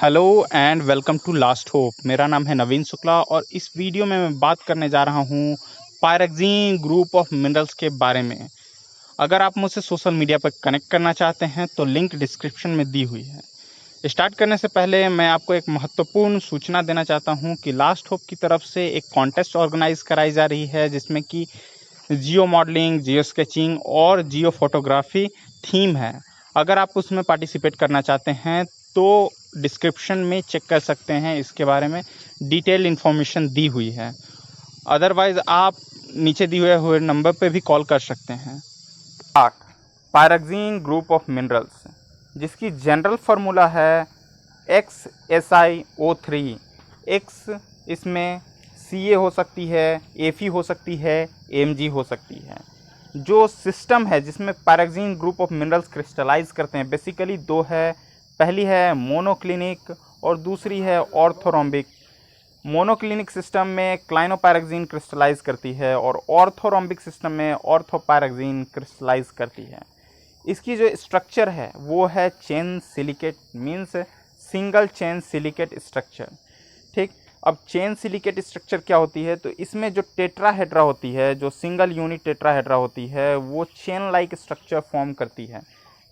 Hello and welcome to last hope. मेरा नाम है नवीन शुक्ला और इस वीडियो में मैं बात करने जा रहा हूँ पायरेक्सीन ग्रुप ऑफ मिनरल्स के बारे में। अगर आप मुझसे सोशल मीडिया पर कनेक्ट करना चाहते हैं तो लिंक डिस्क्रिप्शन में दी हुई है। स्टार्ट करने से पहले मैं आपको एक महत्वपूर्ण सूचना देना चाहता हूँ कि लास्ट होप की तरफ से एक कॉन्टेस्ट ऑर्गेनाइज कराई जा रही है जिसमें कि जियो मॉडलिंग, जियो स्केचिंग और जियो फोटोग्राफी थीम है। अगर आप उसमें पार्टिसिपेट करना चाहते हैं तो डिस्क्रिप्शन में चेक कर सकते हैं, इसके बारे में डिटेल इन्फॉर्मेशन दी हुई है। अदरवाइज आप नीचे दिए हुए नंबर पे भी कॉल कर सकते हैं। पायरेक्सीन ग्रुप ऑफ मिनरल्स, जिसकी जनरल फार्मूला है XSiO3। X इसमें Ca हो सकती है, Fe हो सकती है, Mg हो सकती है। जो सिस्टम है जिसमें पायरेक्सीन ग्रुप ऑफ मिनरल्स क्रिस्टलाइज करते हैं बेसिकली दो है। पहली है मोनोक्लिनिक और दूसरी है ऑर्थोरोम्बिक। मोनोक्लिनिक सिस्टम में क्लाइनोपायरेक्सीन क्रिस्टलाइज करती है और ऑर्थोरोम्बिक सिस्टम में ऑर्थोपायरेक्सीन क्रिस्टलाइज करती है। इसकी जो स्ट्रक्चर है वो है chain silicate, means single chain silicate structure. ठीक, अब चेन सिलिकेट स्ट्रक्चर क्या होती है, तो इसमें जो टेट्राहेड्रा होती है, जो सिंगल यूनिट टेट्राहेड्रा होती है, वो चेन लाइक स्ट्रक्चर फॉर्म करती है।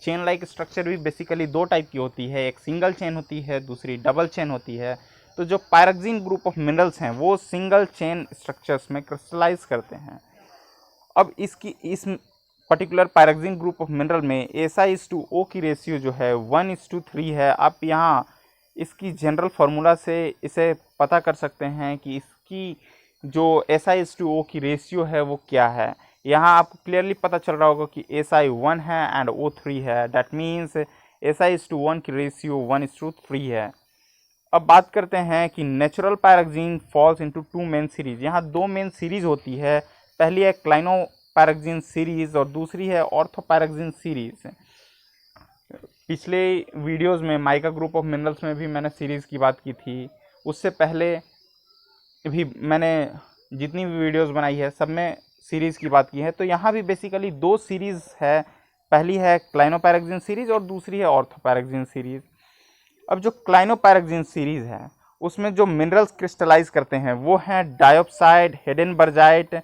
चेन लाइक स्ट्रक्चर भी बेसिकली दो टाइप की होती है, एक सिंगल चेन होती है, दूसरी डबल चेन होती है। तो जो पायरेक्सीन ग्रुप ऑफ मिनरल्स हैं वो सिंगल चेन स्ट्रक्चर्स में क्रिस्टलाइज करते हैं। अब इस पर्टिकुलर पायरेक्सीन ग्रुप ऑफ मिनरल में Si:O की रेशियो जो है 1:3 है। आप यहाँ इसकी जनरल फार्मूला से इसे पता कर सकते हैं कि इसकी जो Si:O की रेशियो है वो क्या है। यहाँ आपको क्लियरली पता चल रहा होगा कि Si 1 है एंड O 3 है। डैट मीन्स Si:1 की रेशियो 1:3 है। अब बात करते हैं कि natural pyroxene falls into two main series. यहाँ दो मेन सीरीज होती है, पहली है क्लाइनोपायरेक्सीन सीरीज और दूसरी है ऑर्थोपायरेक्सीन सीरीज। पिछले वीडियोस में माइका ग्रुप ऑफ मिनरल्स में भी मैंने सीरीज़ की बात की थी, उससे पहले भी मैंने जितनी भी वीडियोस बनाई है सब में सीरीज़ की बात की है। तो यहाँ भी बेसिकली दो सीरीज़ है, पहली है क्लाइनोपायरेक्सीन सीरीज़ और दूसरी है ऑर्थोपायरेक्सीन सीरीज़। अब जो क्लाइनोपायरेक्सीन सीरीज़ है उसमें जो मिनरल्स क्रिस्टलाइज करते हैं वो हैं डायोप्साइड, हेडेनबर्जाइट,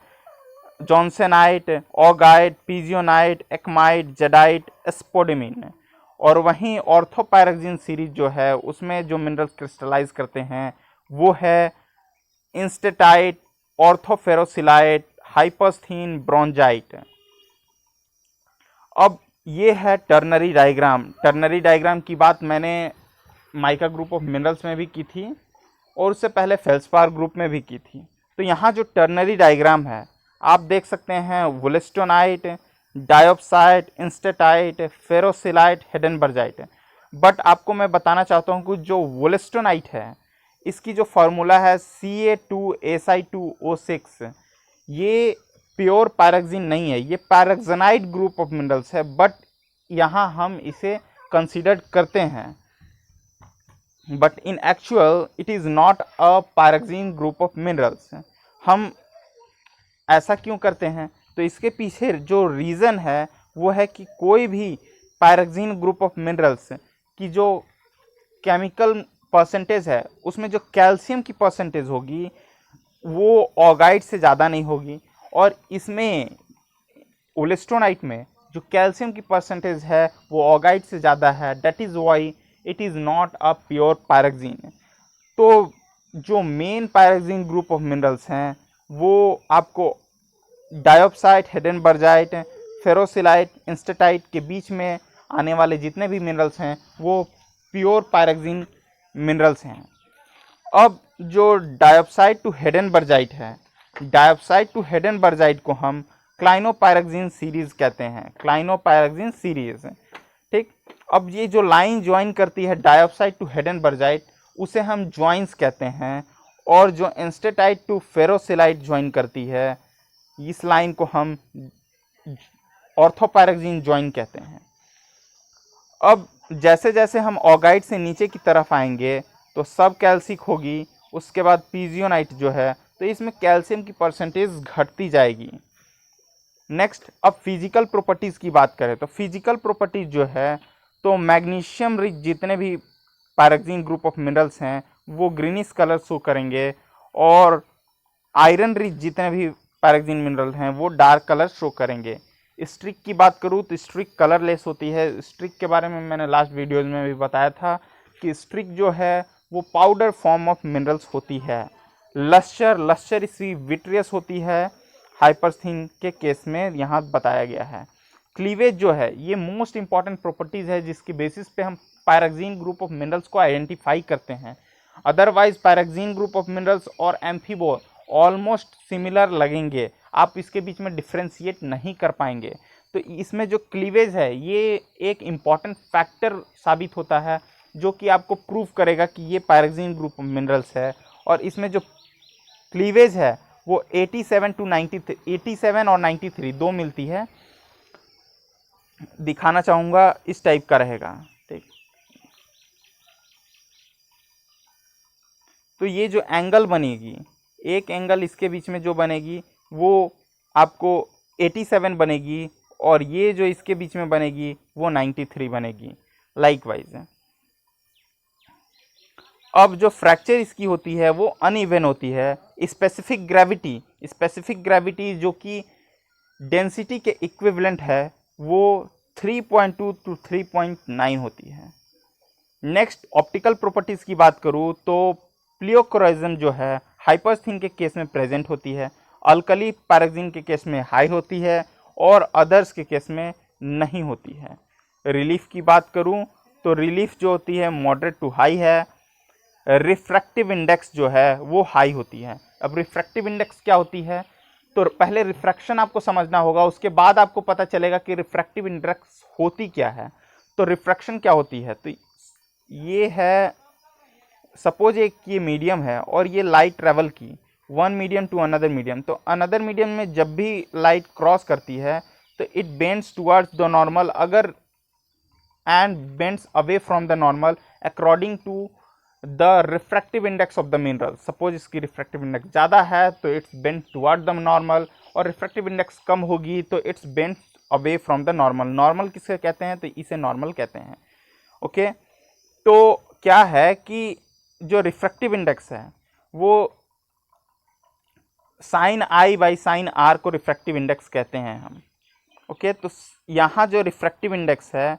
जॉनसनाइट, ऑगाइट, पिजियोनाइट, एक्माइट, जेडाइट, स्पोडेमिन। और वहीं ऑर्थोपायरेक्सीन सीरीज जो है उसमें जो मिनरल्स क्रिस्टलाइज करते हैं वो है इंस्टेटाइट, ऑर्थोफेरोसिलाइट, हाइपस्थीन, ब्रोंजाइट। अब ये है टर्नरी डायग्राम। टर्नरी डायग्राम की बात मैंने माइका ग्रुप ऑफ मिनरल्स में भी की थी और उससे पहले फेल्सपार ग्रुप में भी की थी। तो यहाँ जो टर्नरी डायग्राम है आप देख सकते हैं वुलेस्टोनाइट, डायोप्साइट, इंस्टेटाइट, फेरोसिलाइट, हेडेनबर्जाइट। बट आपको मैं बताना चाहता हूँ कि जो वुलेस्टोनाइट है इसकी जो फार्मूला है Ca2Si2O6, ये प्योर पायरेक्सीन नहीं है, ये पायरेक्सानाइट ग्रुप ऑफ मिनरल्स है। बट यहाँ हम इसे कंसीडर करते हैं, but in actual it is not a pyroxene group of minerals. हम ऐसा क्यों करते हैं, तो इसके पीछे जो रीज़न है वो है कि कोई भी पायरेक्सीन ग्रुप ऑफ मिनरल्स की जो केमिकल परसेंटेज है उसमें जो कैल्शियम की परसेंटेज होगी वो ऑगाइट से ज़्यादा नहीं होगी, और इसमें वुलेस्टोनाइट में जो कैल्शियम की परसेंटेज है वो ऑगाइट से ज़्यादा है। That is why it is not a pure pyroxene. तो जो main pyroxene group of minerals हैं वो आपको डायोप्साइट, हेडेनबर्जाइट, फेरोसिलाइट, इंस्टेटाइट के बीच में आने वाले जितने भी मिनरल्स हैं वो प्योर पायरेक्सीन मिनरल्स हैं। अब जो डायोप्साइट टू हेडेनबर्जाइट है, डायोप्साइट टू हेडेनबर्जाइट को हम क्लाइनोपायरेक्सीन सीरीज कहते हैं, क्लाइनोपायरेक्सीन सीरीज। ठीक, अब ये जो लाइन ज्वाइन करती है डायोप्साइट टू हेडेनबर्जाइट उसे हम ज्वाइंस कहते हैं, और जो इंस्टेटाइट टू फेरोसिलाइट ज्वाइन करती है इस लाइन को हम ऑर्थोपायरेक्सीन ज्वाइन कहते हैं। अब जैसे जैसे हम ऑगाइट से नीचे की तरफ आएंगे तो सब कैल्सिक होगी, उसके बाद पिजियोनाइट जो है तो इसमें कैल्शियम की परसेंटेज घटती जाएगी। नेक्स्ट, अब फिजिकल प्रॉपर्टीज़ की बात करें तो फिजिकल प्रॉपर्टीज़ जो है तो मैग्नीशियम रिच जितने भी पैराक्सीन ग्रुप ऑफ मिनरल्स हैं वो ग्रीनिश कलर शो करेंगे, और आयरन रिच जितने भी पैराक्सीन मिनरल हैं वो डार्क कलर शो करेंगे। स्ट्रिक की बात करूँ तो स्ट्रिक कलरलेस होती है। स्ट्रिक के बारे में मैंने लास्ट वीडियोज में भी बताया था कि स्ट्रिक जो है वो पाउडर फॉर्म ऑफ मिनरल्स होती है। लश्चर इसी विट्रियस होती है, हाइपरथिन के केस में यहाँ बताया गया है। क्लीवेज जो है ये मोस्ट इंपॉर्टेंट प्रॉपर्टीज़ है जिसकी बेसिस पे हम पैराक्सीन ग्रुप ऑफ मिनरल्स को आइडेंटिफाई करते हैं। अदरवाइज पैराक्सीन ग्रुप ऑफ मिनरल्स और एम्फीबो ऑलमोस्ट सिमिलर लगेंगे, आप इसके बीच में डिफ्रेंशिएट नहीं कर पाएंगे। तो इसमें जो क्लीवेज है ये एक इम्पॉर्टेंट फैक्टर साबित होता है जो कि आपको प्रूव करेगा कि ये पैराक्सीन ग्रुप ऑफ मिनरल्स है। और इसमें जो क्लीवेज है वो 87 to 93, 87 और 93 दो मिलती है। दिखाना चाहूँगा इस टाइप का रहेगा, ठीक। तो ये जो एंगल बनेगी, एक एंगल इसके बीच में जो बनेगी वो आपको 87 बनेगी, और ये जो इसके बीच में बनेगी वो 93 बनेगी। लाइकवाइज अब जो फ्रैक्चर इसकी होती है वो अनइवन होती है। स्पेसिफिक ग्रेविटी जो कि डेंसिटी के इक्विवेलेंट है वो 3.2 to 3.9 होती है। नेक्स्ट ऑप्टिकल प्रॉपर्टीज़ की बात करूँ तो प्लियोकोराइजन जो है हाइपरथिन के केस में प्रेजेंट होती है, अल्कली पैराक्सीन के केस में हाई होती है, और अदर्स के केस में नहीं होती है। रिलीफ की बात करूं तो रिलीफ जो होती है मॉडरेट टू हाई है। रिफ्रैक्टिव इंडेक्स जो है वो हाई होती है। अब रिफ्रैक्टिव इंडेक्स क्या होती है, तो पहले रिफ्रैक्शन आपको समझना होगा, उसके बाद आपको पता चलेगा कि रिफ्रैक्टिव इंडेक्स होती क्या है। तो रिफ्रैक्शन क्या होती है, तो ये है, सपोज एक ये मीडियम है और ये लाइट ट्रेवल की one medium to another medium, तो अनदर मीडियम में जब भी लाइट क्रॉस करती है तो it bends towards the normal, अगर and bends away from the normal according to the refractive index of the mineral. Suppose इसकी रिफ्रैक्टिव इंडेक्स ज़्यादा है तो it's bend toward the normal, और रिफ्रैक्टिव इंडेक्स कम होगी तो it's bend away from the normal. Normal किसके कहते हैं, तो इसे नॉर्मल कहते हैं। ओके, तो क्या है कि जो रिफ्रैक्टिव इंडेक्स है वो sine I by sine R को रिफ्रैक्टिव इंडेक्स कहते हैं हम। ओके, तो यहाँ जो रिफ्रैक्टिव इंडेक्स है,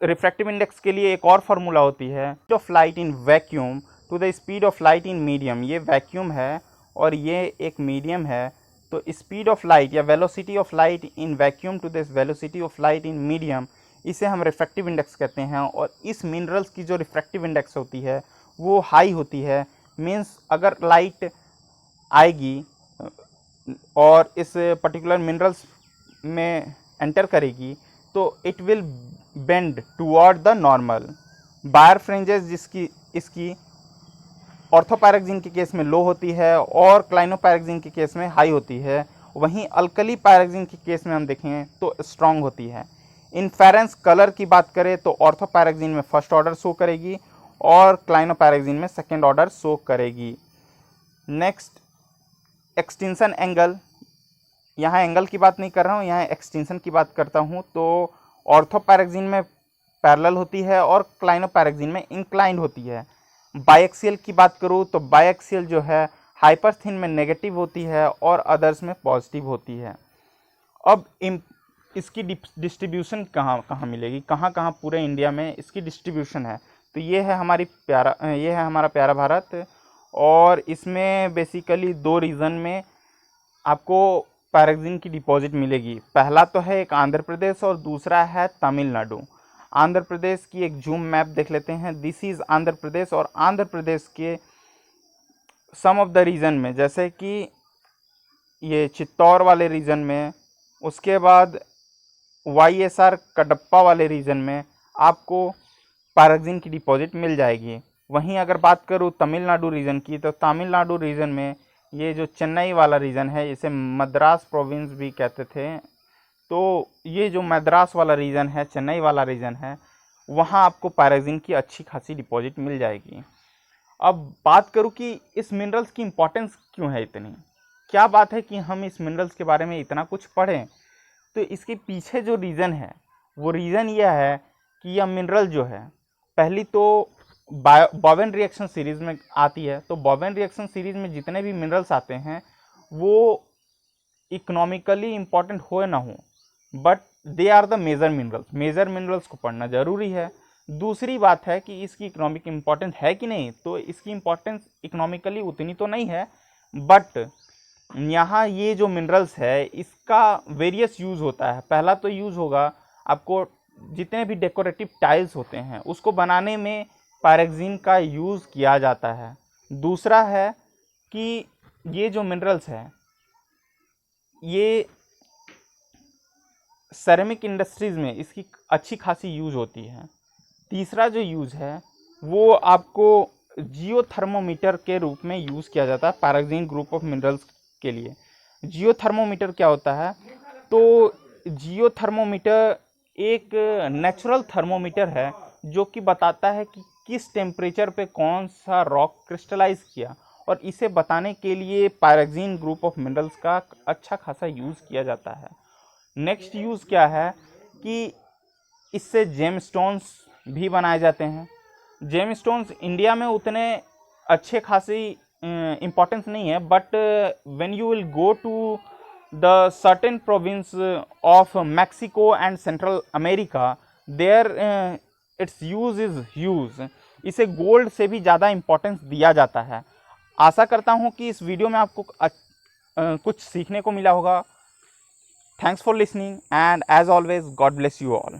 रिफ्रैक्टिव इंडेक्स के लिए एक और फार्मूला होती है, speed of light in vacuum to the speed of light in medium. ये वैक्यूम है और ये एक मीडियम है, तो स्पीड ऑफ लाइट या velocity of light in vacuum to the velocity of light in medium, इसे हम रिफ्रैक्टिव इंडेक्स कहते हैं। और इस मिनरल्स की जो रिफ्रैक्टिव इंडेक्स होती है वो हाई होती है। मीन्स अगर लाइट आएगी और इस पर्टिकुलर मिनरल्स में एंटर करेगी तो it will bend toward the normal. बायर फ्रिंजेस जिसकी इसकी ऑर्थोपैराक्सीन के केस में लो होती है और क्लाइनोपैराक्सीन के केस में हाई होती है। वहीं अल्कली पैराक्सीन के केस में हम देखें तो स्ट्रॉन्ग होती है। इन्फेरेंस कलर की बात करें तो ऑर्थोपैराक्सीन में फर्स्ट ऑर्डर शो करेगी और क्लाइनोपैराक्सीन में सेकेंड ऑर्डर शो करेगी। नेक्स्ट एक्सटेंशन एंगल, यहाँ एंगल की बात नहीं कर रहा हूँ, यहाँ एक्सटेंशन की बात करता हूँ। तो ऑर्थोपैराक्सीन में पैरेलल होती है और क्लाइनोपैराक्सीन में इंक्लाइंड होती है। बायएक्सियल की बात करूँ तो बायएक्सियल जो है हाइपरथिन में नेगेटिव होती है और अदर्स में पॉजिटिव होती है। अब इसकी डिस्ट्रीब्यूशन कहाँ कहाँ मिलेगी, कहाँ कहाँ पूरे इंडिया में इसकी डिस्ट्रीब्यूशन है, तो ये है हमारा प्यारा भारत, और इसमें बेसिकली दो रीजन में आपको पैराक्सीन की डिपॉजिट मिलेगी। पहला तो है एक आंध्र प्रदेश और दूसरा है तमिलनाडु। आंध्र प्रदेश की एक जूम मैप देख लेते हैं। दिस इज़ आंध्र प्रदेश, और आंध्र प्रदेश के सम ऑफ द रीजन में जैसे कि ये चित्तौड़ वाले रीजन में, उसके बाद YSR कडप्पा वाले रीजन में आपको पैराक्सीन की डिपॉजिट मिल जाएगी। वहीं अगर बात करूँ तमिलनाडु रीजन की, तो तमिलनाडु रीजन में ये जो चेन्नई वाला रीजन है, इसे मद्रास प्रोविंस भी कहते थे, तो ये जो मद्रास वाला रीजन है, चेन्नई वाला रीजन है, वहाँ आपको पैराक्सीन की अच्छी खासी डिपॉजिट मिल जाएगी। अब बात करूँ कि इस मिनरल्स की इम्पोर्टेंस क्यों है इतनी, क्या बात है कि हम इस मिनरल्स के बारे में इतना कुछ पढ़ें, तो इसके पीछे जो रीज़न है वो रीज़न यह है कि यह मिनरल जो है पहली तो बॉवेन रिएक्शन सीरीज में आती है। तो बॉवेन रिएक्शन सीरीज में जितने भी मिनरल्स आते हैं वो इकोनॉमिकली इम्पॉर्टेंट हो ना हो, but they are the major minerals. Major minerals को पढ़ना ज़रूरी है। दूसरी बात है कि इसकी इकोनॉमिक इम्पोर्टेंस है कि नहीं, तो इसकी इम्पोर्टेंस इकोनॉमिकली उतनी तो नहीं है, बट यहाँ ये जो मिनरल्स है इसका वेरियस यूज़ होता है। पहला तो यूज़ होगा आपको जितने भी डेकोरेटिव टाइल्स होते हैं उसको बनाने में पायरेक्सिन का यूज़ किया जाता है। दूसरा है कि ये जो मिनरल्स है ये सेरेमिक इंडस्ट्रीज़ में इसकी अच्छी खासी यूज़ होती है। तीसरा जो यूज़ है वो आपको जियोथर्मोमीटर के रूप में यूज़ किया जाता है पायरेक्सिन ग्रुप ऑफ मिनरल्स के लिए। जियोथर्मोमीटर क्या होता है? तो जियोथर्मोमीटर एक नेचुरल थर्मोमीटर है जो कि बताता है कि किस टेम्परेचर पे कौन सा रॉक क्रिस्टलाइज किया, और इसे बताने के लिए पायरेक्सिन ग्रुप ऑफ मिनरल्स का अच्छा खासा यूज़ किया जाता है। नेक्स्ट यूज़ क्या है कि इससे जेमस्टोन्स भी बनाए जाते हैं। जेमस्टोन्स इंडिया में उतने अच्छे खासी इम्पोर्टेंस नहीं है, but when you will go to the certain province of Mexico and central America, there its use is huge. इसे गोल्ड से भी ज़्यादा इम्पोर्टेंस दिया जाता है। आशा करता हूँ कि इस वीडियो में आपको कुछ सीखने को मिला होगा। Thanks for listening and as always God bless you all.